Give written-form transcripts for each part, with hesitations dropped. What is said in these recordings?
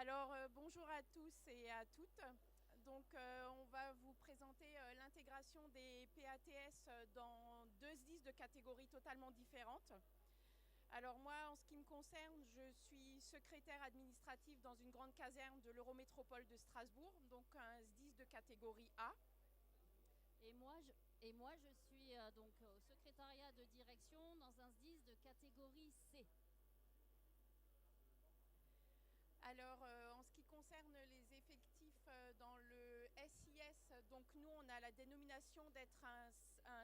Alors, bonjour à tous et à toutes. Donc, on va vous présenter l'intégration des PATS dans deux SDIS de catégories totalement différentes. Alors moi, en ce qui me concerne, je suis secrétaire administrative dans une grande caserne de l'Eurométropole de Strasbourg, donc un SDIS de catégorie A. Et moi, je suis donc au secrétariat de direction dans un SDIS de catégorie C. Alors, en ce qui concerne les effectifs dans le SIS, donc nous, on a la dénomination d'être un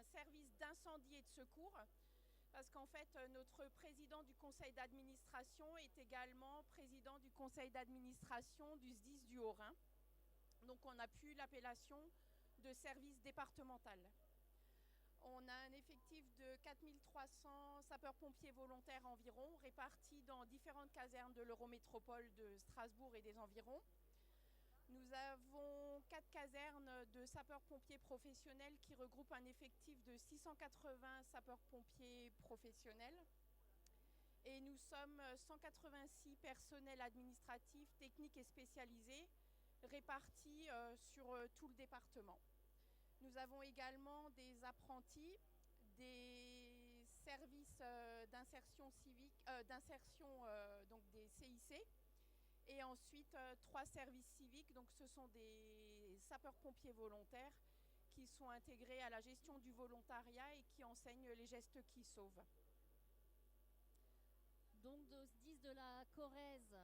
service d'incendie et de secours, parce qu'en fait, notre président du conseil d'administration est également président du conseil d'administration du SDIS du Haut-Rhin. Donc, on a pu l'appellation de service départemental. On a un effectif de 4300 sapeurs-pompiers volontaires environ, répartis dans différentes casernes de l'Eurométropole de Strasbourg et des environs. Nous avons 4 casernes de sapeurs-pompiers professionnels qui regroupent un effectif de 680 sapeurs-pompiers professionnels. Et nous sommes 186 personnels administratifs, techniques et spécialisés, répartis sur tout le département. Nous avons également des apprentis, des services d'insertion civique, donc des CIC, et ensuite 3 services civiques. Donc ce sont des sapeurs-pompiers volontaires qui sont intégrés à la gestion du volontariat et qui enseignent les gestes qui sauvent. Donc de SDIS de la Corrèze,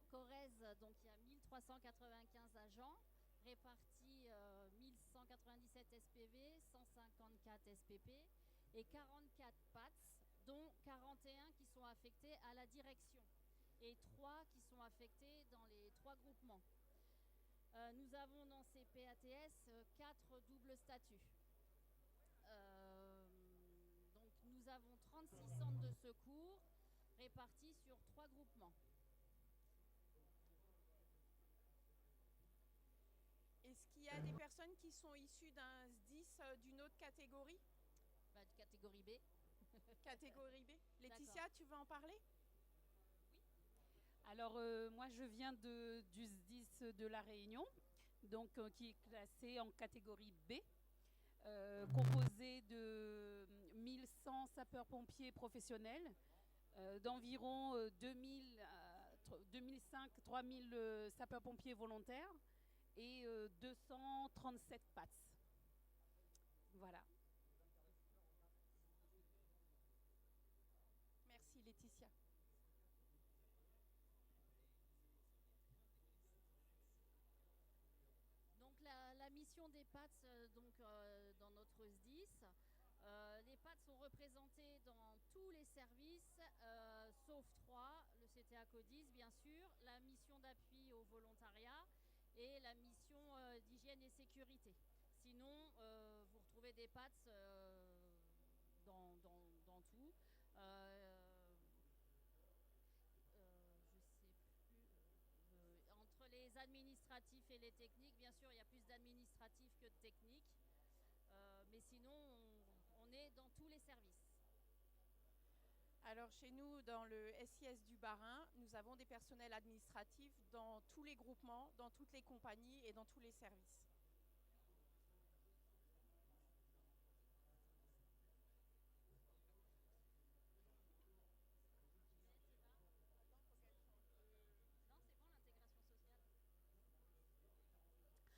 Corrèze, donc il y a 1395 agents, répartis 1197 SPV, 154 SPP et 44 PATS, dont 41 qui sont affectés à la direction et 3 qui sont affectés dans les 3 groupements. Nous avons dans ces PATS 4 doubles statuts. Donc nous avons 36 centres de secours répartis sur 3 groupements. Est-ce qu'il y a des personnes qui sont issues d'un SDIS d'une autre catégorie? De catégorie B. Catégorie B. Laetitia, tu veux en parler? Oui. Alors, moi, je viens du SDIS de La Réunion, donc, qui est classé en catégorie B, composé de 1100 sapeurs-pompiers professionnels, d'environ 2005-3000 sapeurs-pompiers volontaires et 237 PATS. Voilà. Merci Laetitia. Donc la mission des PATS dans notre SDIS, les PATS sont représentés dans tous les services, sauf 3, le CTA CODIS bien sûr, la mission d'appui au volontariat et la mission d'hygiène et sécurité. Sinon, vous retrouvez des PATS dans tout. Entre les administratifs et les techniques, bien sûr, il y a plus d'administratifs que de techniques. Mais sinon, on est dans tous les services. Alors chez nous, dans le SIS du Bas-Rhin, nous avons des personnels administratifs dans tous les groupements, dans toutes les compagnies et dans tous les services. Non, c'est bon,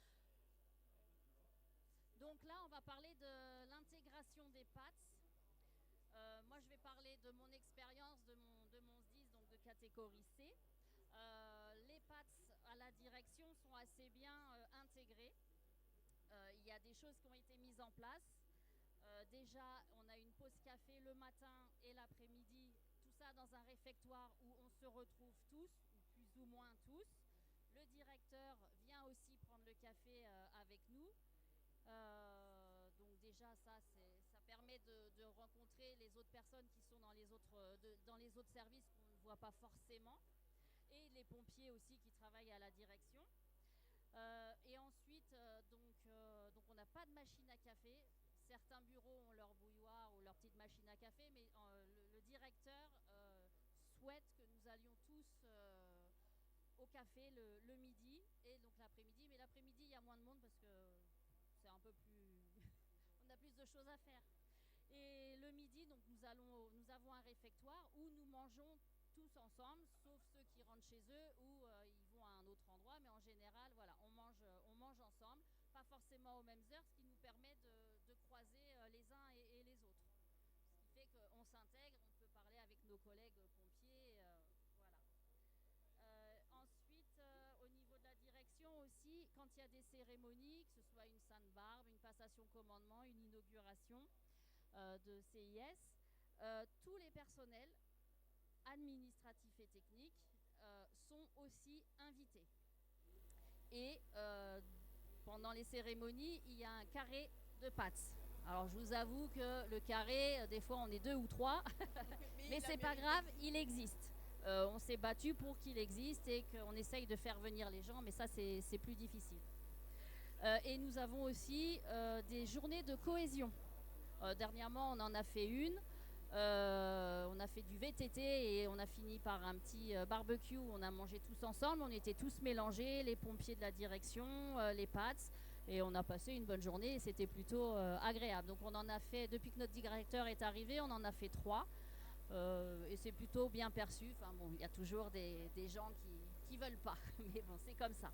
l'intégration sociale. Donc là, on va parler de l'intégration des PATS. Moi, je vais parler de mon expérience de mon SDIS, donc de catégorie C. Les PATS à la direction sont assez bien intégrés. Il y a des choses qui ont été mises en place. Déjà, on a une pause café le matin et l'après-midi, tout ça dans un réfectoire où on se retrouve tous, ou plus ou moins tous. Le directeur vient aussi prendre le café avec nous. Donc déjà ça permet de rencontrer les autres personnes qui sont dans les autres services qu'on ne voit pas forcément, et les pompiers aussi qui travaillent à la direction. Et ensuite donc on n'a pas de machine à café. Certains bureaux ont leur bouilloire ou leur petite machine à café, mais le directeur souhaite que nous allions tous café le midi et donc l'après-midi. Mais l'après-midi, il y a moins de monde parce que c'est un peu plus... on a plus de choses à faire. Et le midi, donc nous avons un réfectoire où nous mangeons tous ensemble, sauf ceux qui rentrent chez eux ou ils vont à un autre endroit. Mais en général, voilà, on mange ensemble, pas forcément aux mêmes heures, ce qui nous permet de croiser les uns et les autres. Ce qui fait qu'on s'intègre, on peut parler avec nos collègues pompiers, voilà. Ensuite, au niveau de la direction aussi, quand il y a des cérémonies, que ce soit une Sainte Barbe, une passation commandement, une inauguration de CIS, tous les personnels administratifs et techniques sont aussi invités. Et pendant les cérémonies, il y a un carré de pâtes. Alors je vous avoue que le carré, des fois on est 2 ou 3, mais c'est pas grave, il existe. On s'est battu pour qu'il existe et qu'on essaye de faire venir les gens, mais ça c'est plus difficile. Et nous avons aussi des journées de cohésion. Dernièrement, on en a fait une. On a fait du VTT et on a fini par un petit barbecue où on a mangé tous ensemble. On était tous mélangés, les pompiers de la direction, les PATS, et on a passé une bonne journée et c'était plutôt agréable. Donc on en a fait, depuis que notre directeur est arrivé, on en a fait 3 et c'est plutôt bien perçu. Enfin bon, il y a toujours des gens qui veulent pas, mais bon, c'est comme ça.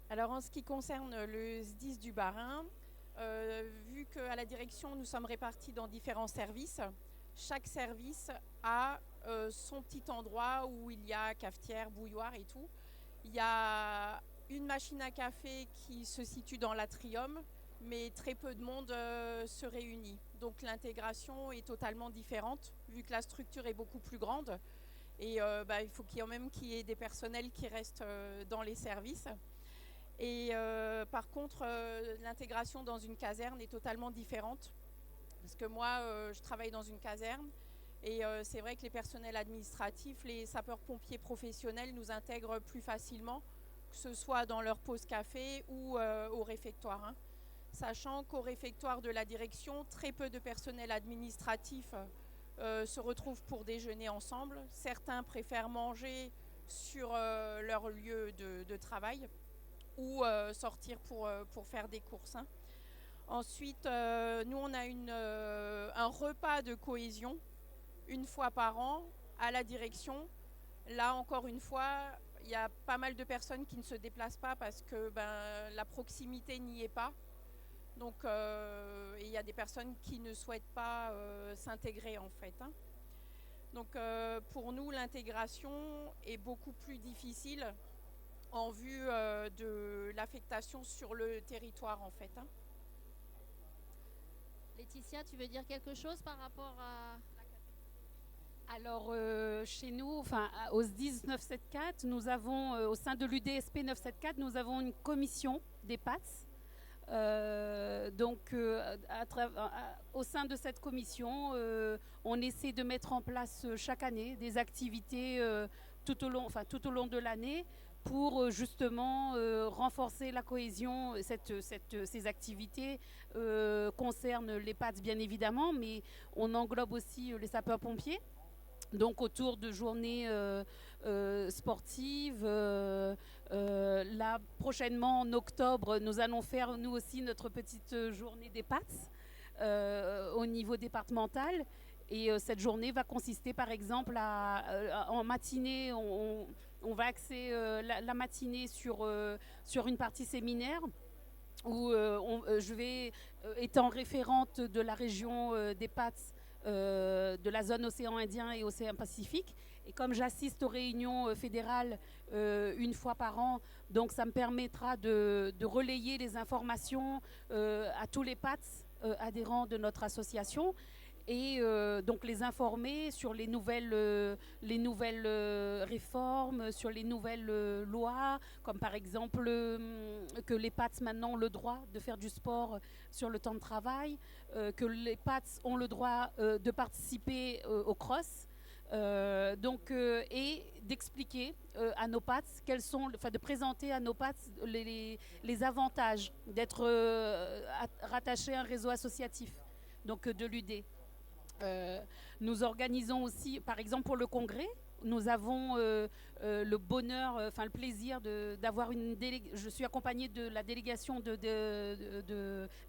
Alors en ce qui concerne le SDIS du Bas-Rhin, vu qu'à la direction nous sommes répartis dans différents services, chaque service a son petit endroit où il y a cafetière, bouilloire et tout. Il y a une machine à café qui se situe dans l'atrium, mais très peu de monde se réunit. Donc l'intégration est totalement différente, vu que la structure est beaucoup plus grande. Et il faut quand même qu'il y ait des personnels qui restent dans les services. Et par contre, l'intégration dans une caserne est totalement différente. Parce que moi, je travaille dans une caserne et c'est vrai que les personnels administratifs, les sapeurs-pompiers professionnels nous intègrent plus facilement, que ce soit dans leur pause café ou au réfectoire. Hein. Sachant qu'au réfectoire de la direction, très peu de personnel administratif se retrouvent pour déjeuner ensemble. Certains préfèrent manger sur leur lieu de travail ou sortir pour faire des courses. Hein. Ensuite, nous, on a un repas de cohésion une fois par an à la direction. Là, encore une fois, il y a pas mal de personnes qui ne se déplacent pas parce que la proximité n'y est pas. Donc, il y a des personnes qui ne souhaitent pas s'intégrer, en fait. Hein. Donc, pour nous, l'intégration est beaucoup plus difficile en vue de l'affectation sur le territoire, en fait. Hein. Laetitia, tu veux dire quelque chose par rapport à... Alors, chez nous, au SDIS 974, nous avons, au sein de l'UDSP 974, nous avons une commission des PATS. Au sein de cette commission, on essaie de mettre en place chaque année des activités tout au long de l'année pour justement renforcer la cohésion. Ces activités concernent les PATS bien évidemment, mais on englobe aussi les sapeurs-pompiers. Donc autour de journées sportives. Là, prochainement, en octobre, nous allons faire nous aussi notre petite journée des PATS au niveau départemental. Et cette journée va consister par exemple en matinée, on va axer la matinée sur une partie séminaire où je vais, étant référente de la région des PATS, de la zone océan Indien et océan Pacifique. Et comme j'assiste aux réunions fédérales une fois par an, donc ça me permettra de relayer les informations à tous les PATS adhérents de notre association et donc les informer sur les nouvelles réformes, sur les nouvelles lois, comme par exemple que les PATS maintenant ont le droit de faire du sport sur le temps de travail, que les PATS ont le droit de participer au cross. Et d'expliquer à nos PATS de présenter à nos PATS les avantages d'être rattachés à un réseau associatif, donc de l'UD. Nous organisons aussi, par exemple pour le congrès, nous avons le bonheur, le plaisir d'avoir une délégation. Je suis accompagnée de la délégation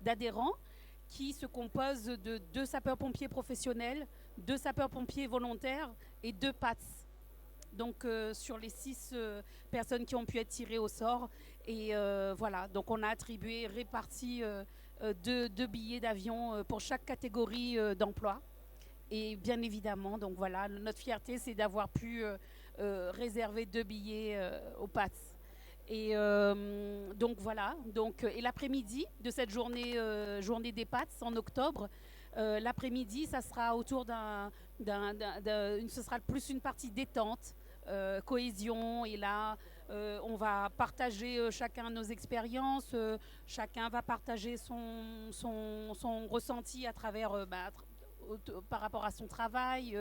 d'adhérents qui se compose de 2 sapeurs-pompiers professionnels, 2 sapeurs-pompiers volontaires et 2 PATS. Donc sur les 6 personnes qui ont pu être tirées au sort. Et voilà, donc on a attribué, réparti 2 billets d'avion pour chaque catégorie d'emploi. Et bien évidemment, donc voilà, notre fierté, c'est d'avoir pu réserver 2 billets aux PATS. Et donc voilà, et l'après-midi de cette journée des PATS en octobre, l'après-midi, ça sera autour ce sera plus une partie détente, cohésion, et là, on va partager chacun nos expériences, chacun va partager son ressenti à travers, par rapport à son travail,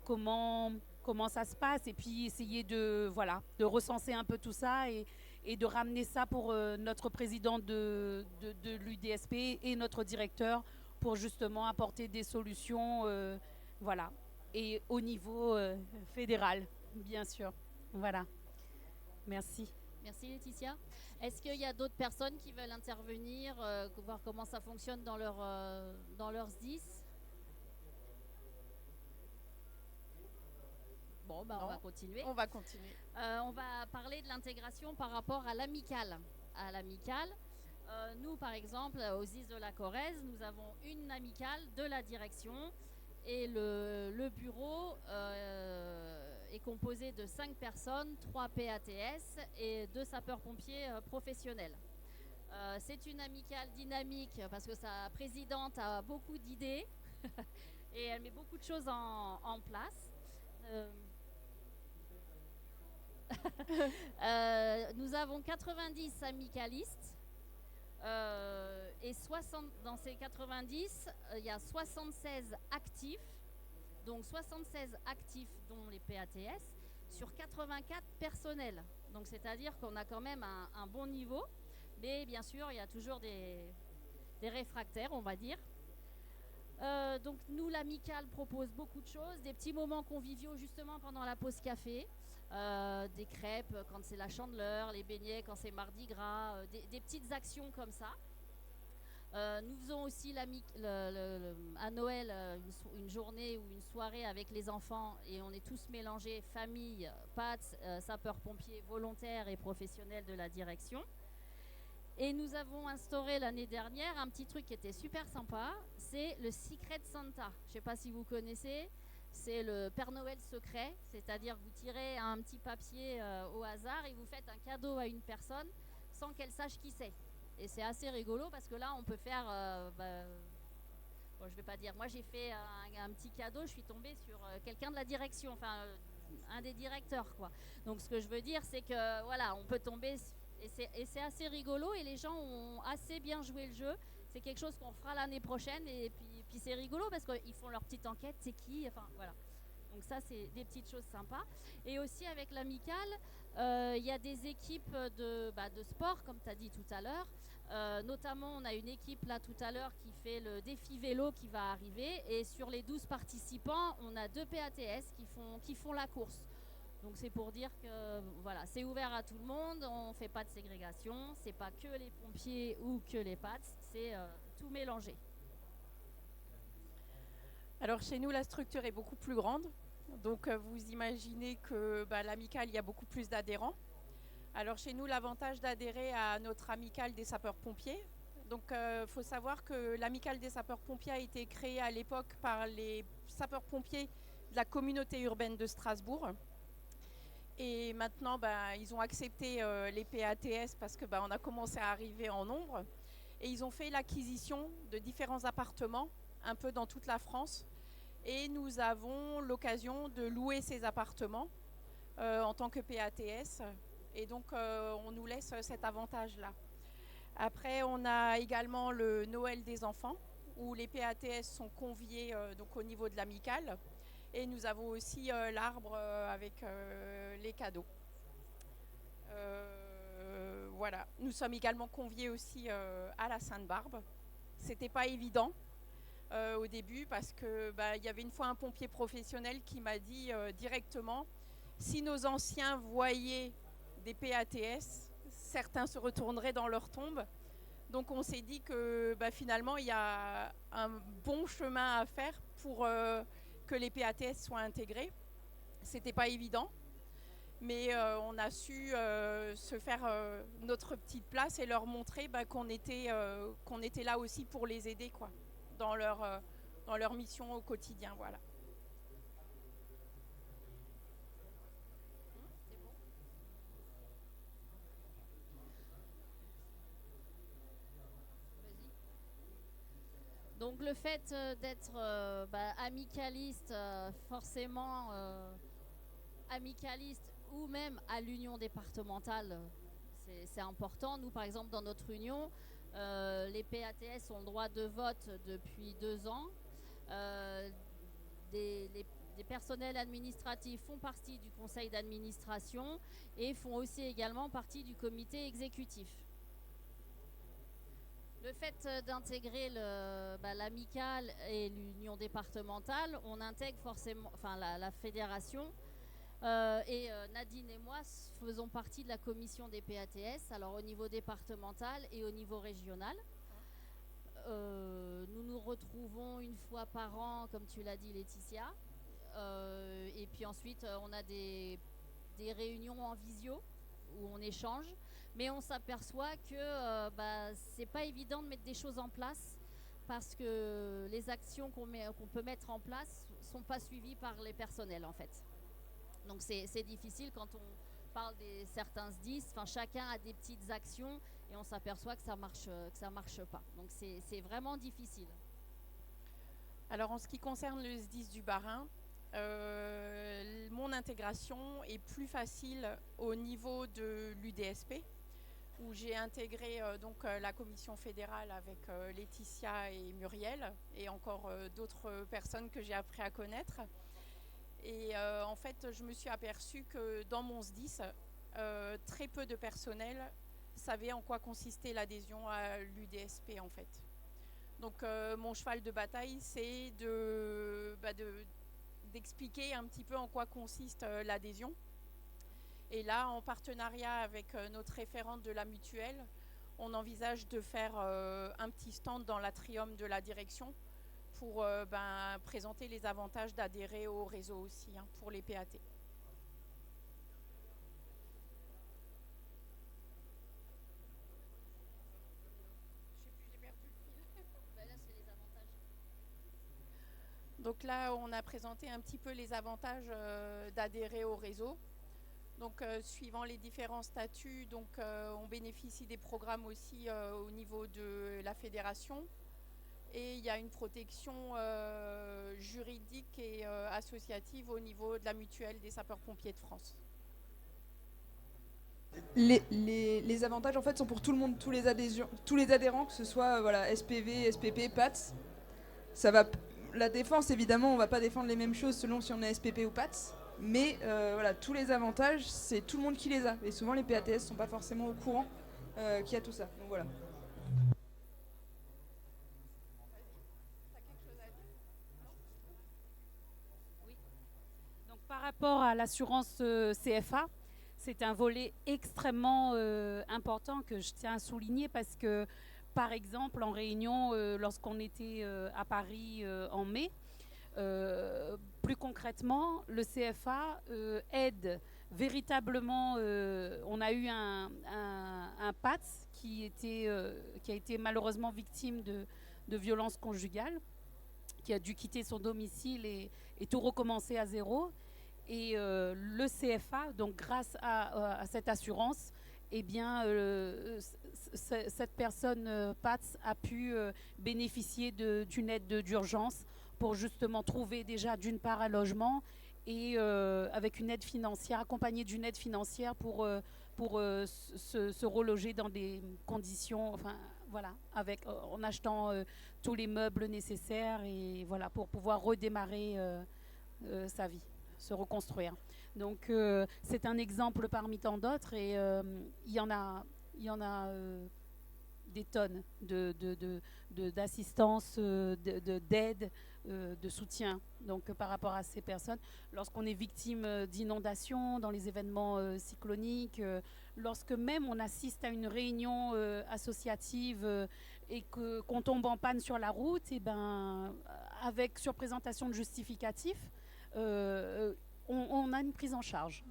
comment ça se passe, et puis essayer de recenser un peu tout ça et de ramener ça pour notre président de l'UDSP et notre directeur pour justement apporter des solutions, et au niveau fédéral, bien sûr. Voilà. Merci. Merci Laetitia. Est-ce qu'il y a d'autres personnes qui veulent intervenir, voir comment ça fonctionne dans leurs SDIS? Bon, on va continuer. On va continuer. On va parler de l'intégration par rapport à l'amicale. Nous, par exemple, aux SDIS de la Corrèze, nous avons une amicale de la direction et le bureau est composé de 5 personnes, 3 PATS et 2 sapeurs-pompiers professionnels. C'est une amicale dynamique parce que sa présidente a beaucoup d'idées et elle met beaucoup de choses en place. Nous avons 90 amicalistes et dans ces 90, il y a 76 actifs, donc 76 actifs dont les PATS, sur 84 personnels. Donc c'est-à-dire qu'on a quand même un bon niveau, mais bien sûr il y a toujours des réfractaires, on va dire. Donc nous, l'amicale propose beaucoup de choses, des petits moments conviviaux justement pendant la pause café, des crêpes quand c'est la Chandeleur, les beignets quand c'est Mardi Gras, des petites actions comme ça. Nous faisons aussi à Noël une journée ou une soirée avec les enfants et on est tous mélangés, famille, PATS, sapeurs-pompiers volontaires et professionnels de la direction. Et nous avons instauré l'année dernière un petit truc qui était super sympa, c'est le Secret Santa. Je ne sais pas si vous connaissez, c'est le Père Noël secret, c'est-à-dire que vous tirez un petit papier au hasard et vous faites un cadeau à une personne sans qu'elle sache qui c'est. Et c'est assez rigolo parce que là, on peut faire... bon, je vais pas dire... Moi, j'ai fait un petit cadeau, je suis tombée sur quelqu'un de la direction, enfin, un des directeurs, quoi. Donc, ce que je veux dire, c'est que, voilà, on peut tomber... Et c'est assez rigolo et les gens ont assez bien joué le jeu. C'est quelque chose qu'on fera l'année prochaine et puis c'est rigolo parce qu'ils font leur petite enquête, c'est qui, enfin, voilà. Donc ça, c'est des petites choses sympas. Et aussi, avec l'amicale, il y a des équipes de sport, comme tu as dit tout à l'heure. Notamment, on a une équipe là tout à l'heure qui fait le défi vélo qui va arriver. Et sur les 12 participants, on a 2 PATS qui font la course. Donc c'est pour dire que voilà, c'est ouvert à tout le monde, on ne fait pas de ségrégation, c'est pas que les pompiers ou que les PATS, c'est tout mélangé. Alors chez nous, la structure est beaucoup plus grande. Donc vous imaginez que l'amicale, il y a beaucoup plus d'adhérents. Alors chez nous, l'avantage d'adhérer à notre amicale des sapeurs-pompiers. Donc il faut savoir que l'amicale des sapeurs-pompiers a été créée à l'époque par les sapeurs-pompiers de la communauté urbaine de Strasbourg. Et maintenant, ils ont accepté les PATS parce que on a commencé à arriver en nombre. Et ils ont fait l'acquisition de différents appartements un peu dans toute la France. Et nous avons l'occasion de louer ces appartements en tant que PATS. Et donc, on nous laisse cet avantage-là. Après, on a également le Noël des enfants, où les PATS sont conviés donc au niveau de l'amicale. Et nous avons aussi l'arbre avec les cadeaux. Voilà. Nous sommes également conviés aussi à la Sainte-Barbe. C'était pas évident au début parce que y avait une fois un pompier professionnel qui m'a dit directement si nos anciens voyaient des PATS, certains se retourneraient dans leur tombe. Donc on s'est dit que finalement il y a un bon chemin à faire pour que les PATS soient intégrés. C'était pas évident, mais on a su se faire notre petite place et leur montrer qu'on était là aussi pour les aider, quoi, dans leur mission au quotidien. Voilà. Donc le fait d'être amicaliste, forcément amicaliste ou même à l'union départementale, c'est important. Nous, par exemple, dans notre union, les PATS ont le droit de vote depuis 2 ans. Des personnels administratifs font partie du conseil d'administration et font aussi également partie du comité exécutif. Le fait d'intégrer l'amicale et l'union départementale, on intègre forcément la fédération. Nadine et moi faisons partie de la commission des PATS, alors au niveau départemental et au niveau régional. Nous nous retrouvons une fois par an, comme tu l'as dit Laetitia. Et puis ensuite, on a des réunions en visio où on échange. Mais on s'aperçoit que c'est pas évident de mettre des choses en place parce que les actions qu'on peut mettre en place sont pas suivies par les personnels en fait. Donc c'est difficile quand on parle des certains SDIS. Enfin, chacun a des petites actions et on s'aperçoit que ça marche pas. Donc c'est vraiment difficile. Alors en ce qui concerne le SDIS du Bas-Rhin, mon intégration est plus facile au niveau de l'UDSP, où j'ai intégré la commission fédérale avec Laetitia et Muriel et encore d'autres personnes que j'ai appris à connaître. Et en fait, je me suis aperçue que dans mon SDIS, très peu de personnel savait en quoi consistait l'adhésion à l'UDSP en fait. Donc mon cheval de bataille, c'est d'expliquer un petit peu en quoi consiste l'adhésion. Et là, en partenariat avec notre référente de la mutuelle, on envisage de faire un petit stand dans l'atrium de la direction pour présenter les avantages d'adhérer au réseau aussi, pour les PAT. Donc là, on a présenté un petit peu les avantages d'adhérer au réseau. Donc, suivant les différents statuts, on bénéficie des programmes aussi au niveau de la fédération. Et il y a une protection juridique et associative au niveau de la mutuelle des sapeurs-pompiers de France. Les avantages en fait sont pour tout le monde, tous les adhérents, que ce soit SPV, SPP, PATS. La défense, évidemment, on ne va pas défendre les mêmes choses selon si on est SPP ou PATS. Mais tous les avantages, c'est tout le monde qui les a. Et souvent, les PATS ne sont pas forcément au courant qu'il y a tout ça. Donc voilà. Oui. Donc, par rapport à l'assurance CFA, c'est un volet extrêmement important que je tiens à souligner parce que, par exemple, en réunion, lorsqu'on était à Paris en mai, plus concrètement, le CFA aide véritablement. On a eu un PATS qui a été malheureusement victime de violences conjugales, qui a dû quitter son domicile et tout recommencer à zéro. Et le CFA, donc grâce à cette assurance, eh bien, cette personne PATS a pu bénéficier d'une aide d'urgence pour justement trouver déjà d'une part un logement et avec une aide financière, accompagnée d'une aide financière pour se reloger dans des conditions, en achetant tous les meubles nécessaires et voilà, pour pouvoir redémarrer sa vie, se reconstruire. Donc c'est un exemple parmi tant d'autres et il y en a des tonnes d'assistance, d'aide de soutien donc, par rapport à ces personnes. Lorsqu'on est victime d'inondations, dans les événements cycloniques, lorsque même on assiste à une réunion associative et qu'on tombe en panne sur la route, et ben, avec surprésentation de justificatif, on a une prise en charge.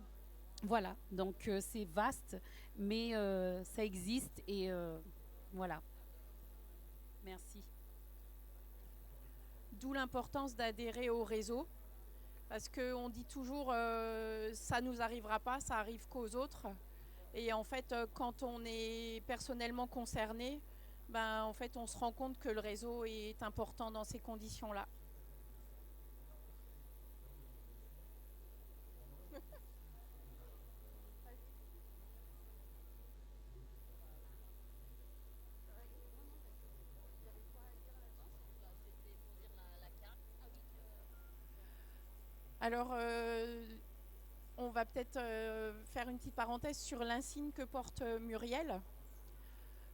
Voilà, donc c'est vaste, mais ça existe et voilà. Merci. D'où l'importance d'adhérer au réseau, parce qu'on dit toujours ça ne nous arrivera pas, ça arrive qu'aux autres. Et en fait, quand on est personnellement concerné, ben, en fait, on se rend compte que le réseau est important dans ces conditions-là. Alors, on va peut-être faire une petite parenthèse sur l'insigne que porte Muriel.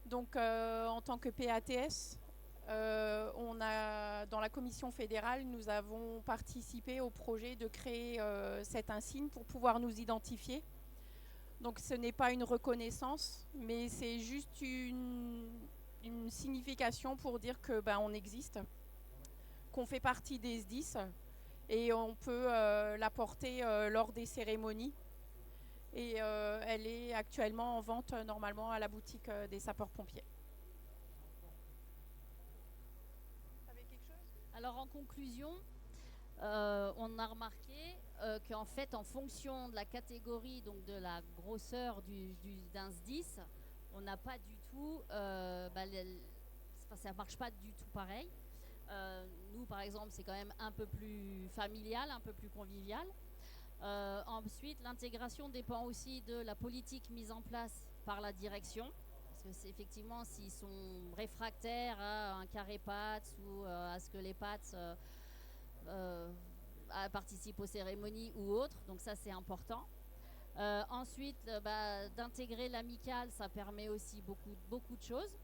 Donc, en tant que PATS, dans la commission fédérale, nous avons participé au projet de créer cet insigne pour pouvoir nous identifier. Donc, ce n'est pas une reconnaissance, mais c'est juste une signification pour dire que on existe, qu'on fait partie des SDIS. Et on peut la porter lors des cérémonies. Et elle est actuellement en vente normalement à la boutique des sapeurs-pompiers. Alors en conclusion, on a remarqué qu'en fait, en fonction de la catégorie, donc de la grosseur d'un SDIS, on n'a pas du tout, ça ne marche pas du tout pareil. Nous, par exemple, c'est quand même un peu plus familial, un peu plus convivial. Ensuite, l'intégration dépend aussi de la politique mise en place par la direction. Parce que c'est effectivement, s'ils sont réfractaires à un carré PATS ou à ce que les PATS participent aux cérémonies ou autres, donc ça c'est important. Ensuite, d'intégrer l'amicale, ça permet aussi beaucoup de choses.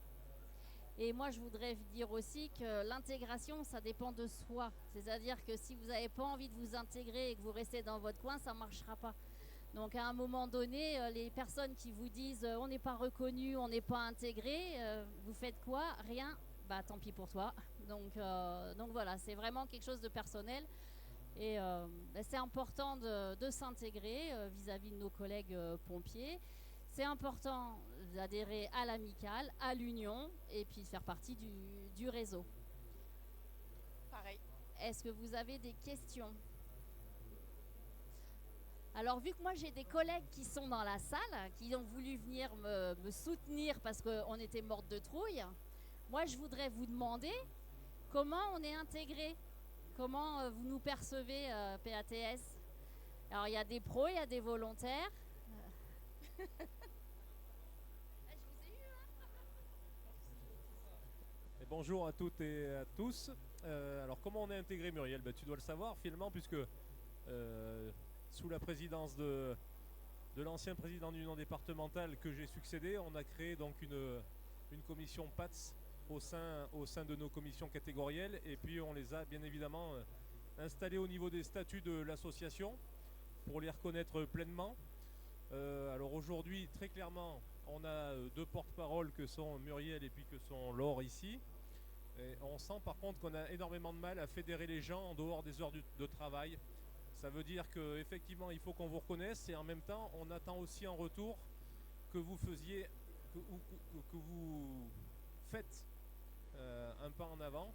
Et moi, je voudrais dire aussi que l'intégration, ça dépend de soi. C'est-à-dire que si vous n'avez pas envie de vous intégrer et que vous restez dans votre coin, ça ne marchera pas. Donc, à un moment donné, les personnes qui vous disent on n'est pas reconnu, on n'est pas intégré, vous faites quoi? Rien. Bah, tant pis pour toi. Donc voilà, c'est vraiment quelque chose de personnel. Et c'est important de s'intégrer vis-à-vis de nos collègues pompiers. C'est important d'adhérer à l'amicale, à l'union et puis de faire partie du réseau. Pareil. Est-ce que vous avez des questions? Alors, vu que moi j'ai des collègues qui sont dans la salle, qui ont voulu venir me soutenir parce qu'on était mortes de trouille, moi je voudrais vous demander comment on est intégré, comment vous nous percevez PATS. Alors, il y a des pros, il y a des volontaires. Bonjour à toutes et à tous. Alors comment on est intégré, Muriel? Tu dois le savoir finalement, puisque sous la présidence de l'ancien président de l'union départementale que j'ai succédé, on a créé donc une commission PATS au sein de nos commissions catégorielles, et puis on les a bien évidemment installés au niveau des statuts de l'association pour les reconnaître pleinement. Alors aujourd'hui, très clairement, on a deux porte-paroles que sont Muriel et puis que sont Laure ici. Et on sent par contre qu'on a énormément de mal à fédérer les gens en dehors des heures de travail. Ça veut dire qu'effectivement il faut qu'on vous reconnaisse, et en même temps on attend aussi en retour que vous faisiez, que vous faites un pas en avant,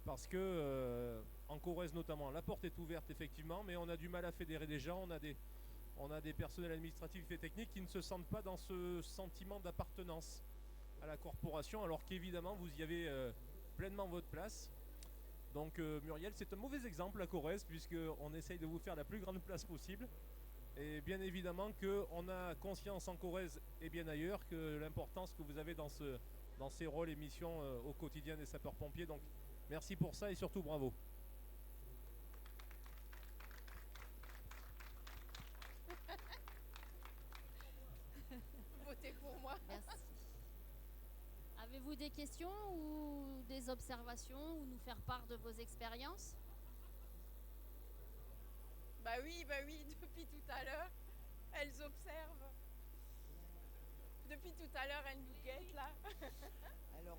parce que en Corrèze notamment, la porte est ouverte effectivement, mais on a du mal à fédérer les gens. On a des personnels administratifs et techniques qui ne se sentent pas dans ce sentiment d'appartenance à la corporation, alors qu'évidemment vous y avez pleinement votre place. Donc Muriel, c'est un mauvais exemple la Corrèze, puisqu'on essaye de vous faire la plus grande place possible. Et bien évidemment qu'on a conscience en Corrèze et bien ailleurs que l'importance que vous avez dans ces rôles et missions au quotidien des sapeurs-pompiers. Donc merci pour ça et surtout bravo. Votez pour moi. Merci. Avez-vous des questions ou des observations ou nous faire part de vos expériences? Bah oui, depuis tout à l'heure, elles observent. Depuis tout à l'heure, elles nous guettent là, Alors,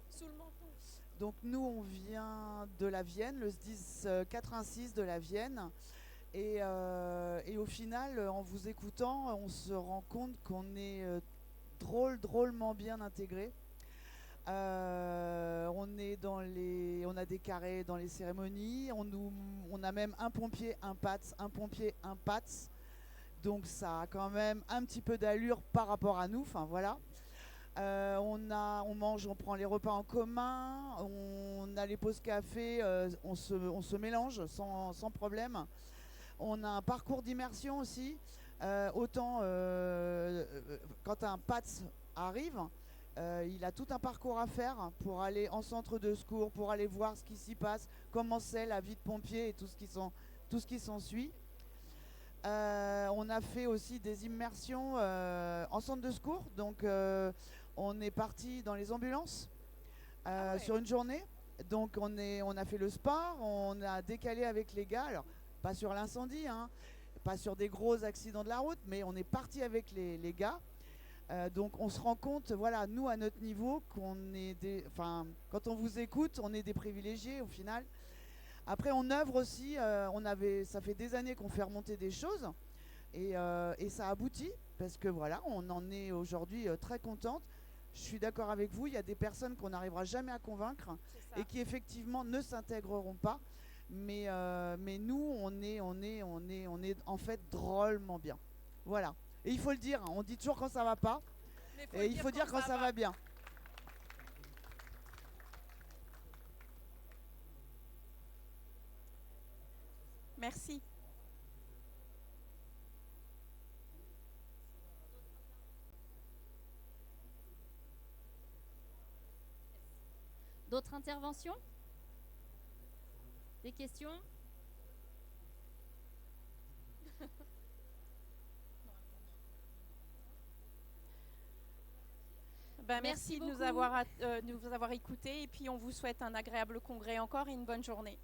sous le menton. donc nous, on vient de la Vienne, le SDIS 86 de la Vienne. Et au final, en vous écoutant, on se rend compte qu'on est drôlement bien intégré. On a des carrés dans les cérémonies. On a même un pompier, un PATS, un pompier, un PATS. Donc ça a quand même un petit peu d'allure par rapport à nous. Enfin voilà. On mange, on prend les repas en commun. On a les pauses café. On se mélange sans problème. On a un parcours d'immersion aussi. Autant quand un PATS arrive, il a tout un parcours à faire pour aller en centre de secours, pour aller voir ce qui s'y passe, comment c'est la vie de pompier et tout ce qui s'ensuit. On a fait aussi des immersions en centre de secours. Donc on est parti dans les ambulances sur une journée. Donc on a fait le sport, on a décalé avec les gars. Alors, pas sur l'incendie, hein, pas sur des gros accidents de la route, mais on est parti avec les gars. Donc on se rend compte, voilà, nous à notre niveau, quand on vous écoute, on est des privilégiés au final. Après on œuvre aussi, ça fait des années qu'on fait remonter des choses et ça aboutit parce que voilà, on en est aujourd'hui très contente. Je suis d'accord avec vous, il y a des personnes qu'on n'arrivera jamais à convaincre et qui effectivement ne s'intégreront pas. Mais nous, on est en fait drôlement bien. Voilà. Et il faut le dire, hein, on dit toujours quand ça va pas. Et il faut dire quand ça va bien. Merci. D'autres interventions? Des questions? Merci de nous avoir écoutés et puis on vous souhaite un agréable congrès encore et une bonne journée.